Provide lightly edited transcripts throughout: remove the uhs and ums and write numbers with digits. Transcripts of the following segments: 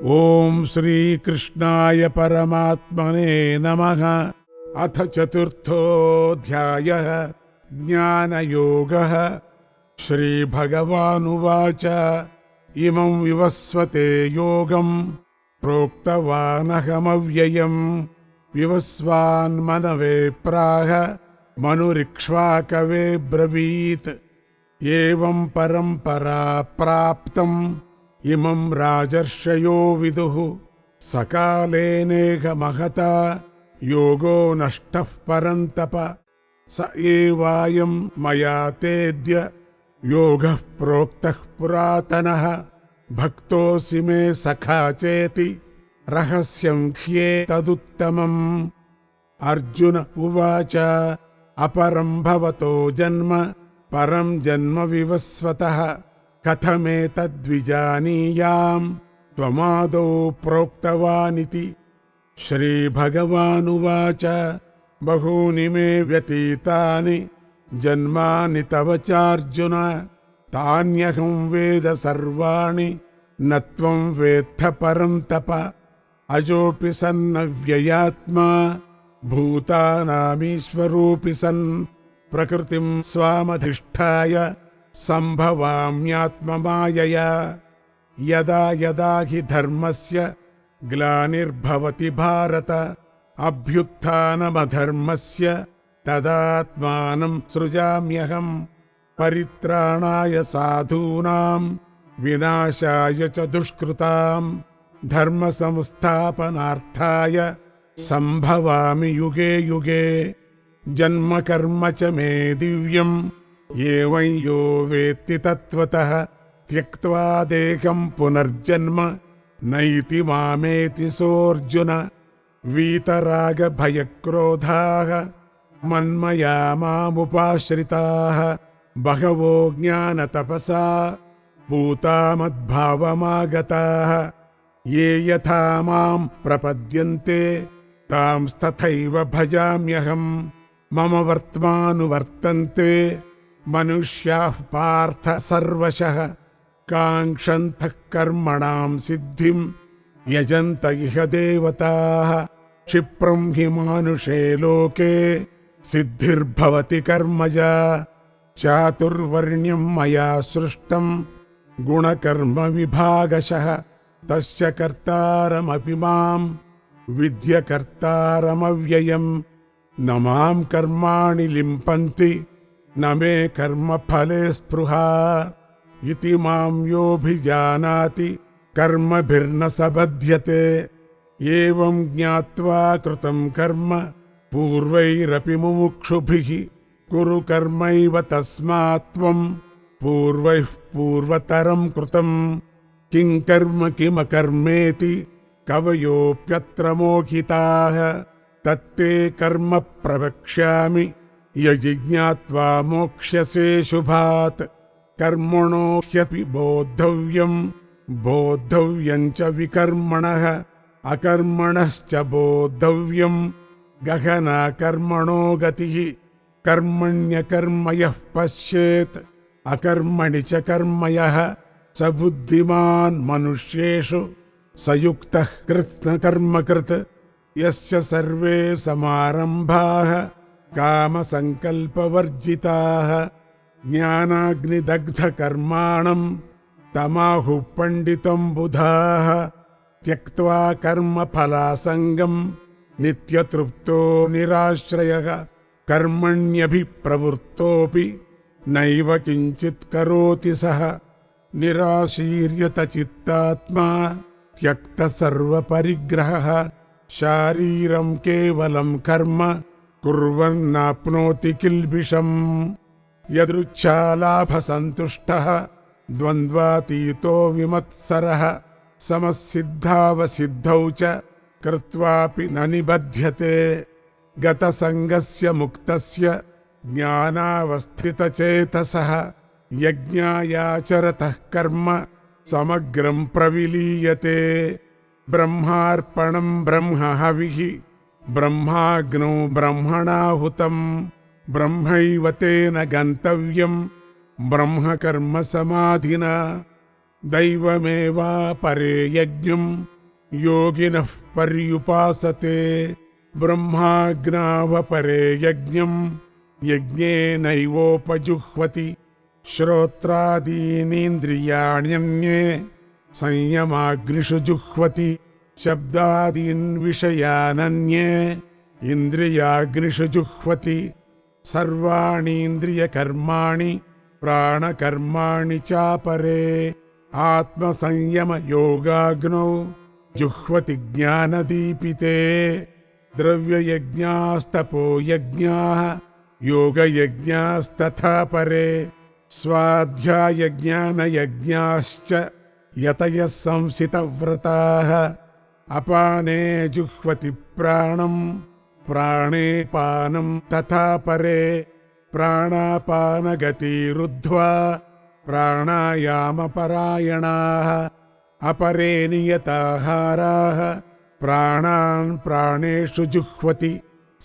ओम श्री कृष्णाय परमात्मने नमः। अथ चतुर्थोऽध्यायः ज्ञानयोगः। श्रीभगवानुवाच इमं विवस्वते योगं प्रोक्तवानहमव्ययम् विवस्वान्मनवे प्राह मनुरिक्ष्वाकवे ब्रवीत्। एवं परम्परा प्राप्तम् इमं राजर्षयो विदुः सकालेनेह महता योगो नष्टः परन्तप। स एवायं मया तेद्य योगः प्रोक्तः पुरातनः। भक्तोऽसि मे सखा चेति रहस्यं ह्येतदुत्तमम्। अर्जुन उवाच अपरं भवतो जन्म परं जन्म विवस्वतः कथमेतद्विजानीयाम् त्वमादौ प्रोक्तवानिति। श्रीभगवानुवाच बहूनि मे व्यतीतानि जन्मानि तव चार्जुन तान्यहं वेद सर्वाणि न त्वं वेत्थ परन्तप। अजोऽपि सन्नव्ययात्मा भूतानामीश्वरोऽपि सन् प्रकृतिं स्वामधिष्ठाय सम्भवाम्यात्ममायया। यदा यदा हि धर्मस्य ग्लानिर्भवति भारत अभ्युत्थानमधर्मस्य तदात्मानं सृजाम्यहम्। परित्राणाय साधूनां विनाशाय च दुष्कृतां धर्मसंस्थापनार्थाय सम्भवामि युगे युगे। जन्म कर्म च मे दिव्यम् एवं यो वेत्ति तत्त्वतः त्यक्त्वा देहं पुनर्जन्म नैति मामेति सोऽर्जुन। वीतरागभयक्रोधाः मन्मया मामुपाश्रिताः बहवो ज्ञानतपसा पूता मद्भावमागताः। ये यथा मां प्रपद्यन्ते तांस्तथैव भजाम्यहम्। मम वर्त्मानुवर्तन्ते मनुष्याः पार्थ सर्वशः काङ्क्षन्तः कर्मणां सिद्धिं यजन्त इह देवताः। क्षिप्रं हि मानुषे लोके सिद्धिर्भवति कर्मजा। चातुर्वर्ण्यं मया सृष्टं गुणकर्म विभागशः तस्य कर्तारमपि मां विद्य कर्तारमव्ययम्। न मां कर्माणि लिम्पन्ति न मे कर्मफले स्पृहा। इति मां योऽभिजानाति कर्मभिर्न स बध्यते। एवं ज्ञात्वा कृतं कर्म पूर्वैरपि मुमुक्षुभिः कुरु कर्मैव तस्मात् त्वं पूर्वैः पूर्वतरं कृतं। किं कर्म किमकर्मेति कवयोऽप्यत्र मोहिताः। तत्ते कर्म प्रवक्ष्यामि यजिज्ञात्वा मोक्ष्यसे शुभात्। कर्मणो ह्यपि बोद्धव्यं च विकर्मणः अकर्मणश्च बोद्धव्यं गहना कर्मणो गतिः। कर्मण्यकर्म यः पश्येत् अकर्मणि च कर्म यः स बुद्धिमान् मनुष्येषु स युक्तः कृत्स्नकर्मकृत्। यस्य सर्वे समारम्भाः कामसङ्कल्पवर्जिताः ज्ञानाग्निदग्धकर्माणं तमाहुः पण्डितं बुधाः। त्यक्त्वा कर्मफलासङ्गं नित्यतृप्तो निराश्रयः कर्मण्यभिप्रवृत्तोऽपि नैव किञ्चित् करोति सः। निराशीर्यतचित्तात्मा त्यक्तसर्वपरिग्रहः शारीरं केवलं कर्म कुर्वन्नाप्नोति किल्बिषम्। यदृच्छालाभसन्तुष्टः द्वन्द्वातीतो विमत्सरः समसिद्धावसिद्धौ च कृत्वापि न निबध्यते। गतसङ्गस्य मुक्तस्य ज्ञानावस्थितचेतसः यज्ञायाचरतः कर्म समग्रं प्रविलीयते। ब्रह्मार्पणं ब्रह्महविः ब्रह्माग्नौ ब्रह्मणाहुतं ब्रह्मैव तेन गन्तव्यं ब्रह्मकर्म समाधिना। दैवमेवापरे यज्ञं योगिनः पर्युपासते ब्रह्माज्ञावपरे यज्ञं यज्ञेनैवोपजुह्वति श्रोत्रादीनीन्द्रियाण्यन्ये संयमाग्निषु जुह्वति शब्दादीन् विषयानन्ये इन्द्रियाग्निषु जुह्वति सर्वाणीन्द्रियकर्माणि प्राणकर्माणि चापरे आत्मसंयमयोगाग्नौ जुह्वति ज्ञानदीपिते द्रव्ययज्ञास्तपो यज्ञाः योगयज्ञास्तथा परे स्वाध्यायज्ञानयज्ञाश्च यतयः संसितव्रताः अपाने जुह्वति प्राणं प्राणे पानं तथा परे प्राणापानगतिरुद्ध्वा प्राणायामपरायणाः अपरे नियताहाराः प्राणान् प्राणेषु जुह्वति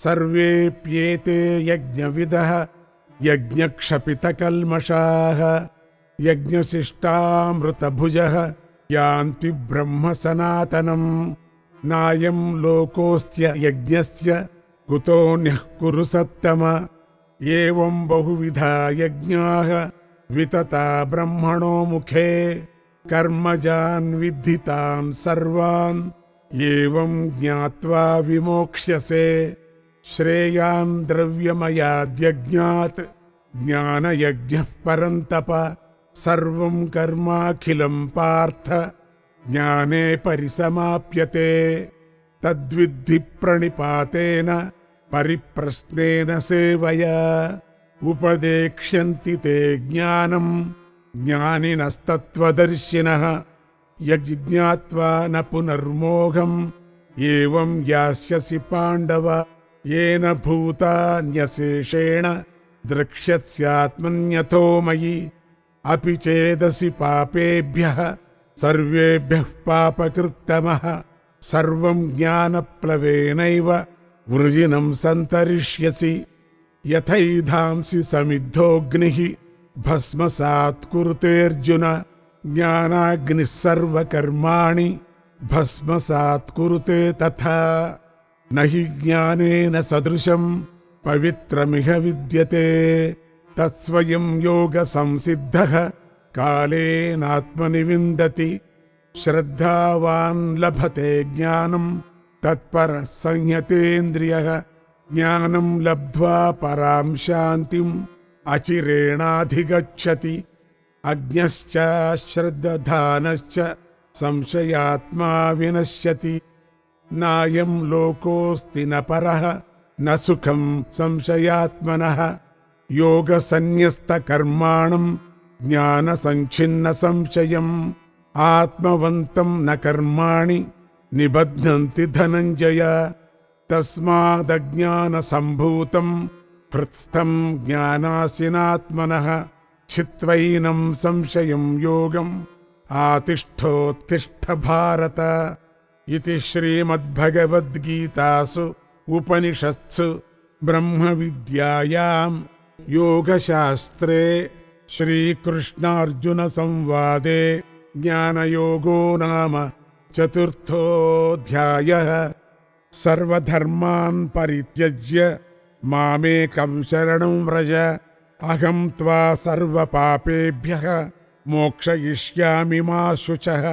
सर्वेऽप्येते यज्ञविदः यज्ञक्षपितकल्मषाः यज्ञशिष्टामृतभुजः यान्ति ब्रह्म सनातनम् नायं लोकोऽस्त्य यज्ञस्य कुतोऽन्यः कुरु सत्तम एवं बहुविधा यज्ञाः वितता ब्रह्मणो मुखे कर्मजान् विद्धितान् सर्वान् एवं ज्ञात्वा विमोक्ष्यसे श्रेयान् द्रव्यमयाद्यज्ञात् ज्ञानयज्ञः परन्तप सर्वं कर्माखिलं पार्थ ज्ञाने परिसमाप्यते तद्विद्धि प्रणिपातेन परिप्रश्नेन सेवया उपदेक्ष्यन्ति ते ज्ञानं ज्ञानिनस्तत्त्वदर्शिनः यज्ञात्वा न पुनर्मोहम् एवं यास्यसि पाण्डव येन भूतान्यशेषेण द्रक्ष्यस्यात्मन्यथो मयि अपि चेदसि पापेभ्यः सर्वेभ्यः पापकृत्तमः सर्वं ज्ञानप्लवेनैव वृजिनं सन्तरिष्यसि यथैधांसि समिद्धोऽग्निः भस्मसात् कुरुतेऽर्जुन ज्ञानाग्निः सर्वकर्माणि भस्मसात् कुरुते तथा न हि ज्ञानेन सदृशं पवित्रमिह विद्यते तत्स्वयं योगसंसिद्धः कालेनात्मनि विन्दति श्रद्धावान् लभते ज्ञानं तत्परः संयतेन्द्रियः ज्ञानं लब्ध्वा परां शान्तिम् अचिरेणाधिगच्छति अज्ञश्च श्रद्धानश्च संशयात्मा विनश्यति नायं लोकोऽस्ति न परः न सुखं संशयात्मनः योगसन्न्यस्तकर्माणं ज्ञानसञ्छिन्नसंशयम् आत्मवन्तं न कर्माणि निबध्नन्ति धनञ्जय तस्मादज्ञानसम्भूतं हृत्स्थं ज्ञानासिनात्मनः छित्त्वैनं संशयं योगम् आतिष्ठोत्तिष्ठ भारत इति श्रीमद्भगवद्गीतासु उपनिषत्सु ब्रह्मविद्यायां योगशास्त्रे श्रीकृष्णार्जुनसंवादे ज्ञानयोगो नाम चतुर्थोऽध्यायः सर्वधर्मान् परित्यज्य मामेकं शरणं व्रज अहं त्वा सर्वपापेभ्यः मोक्षयिष्यामि मा शुचः।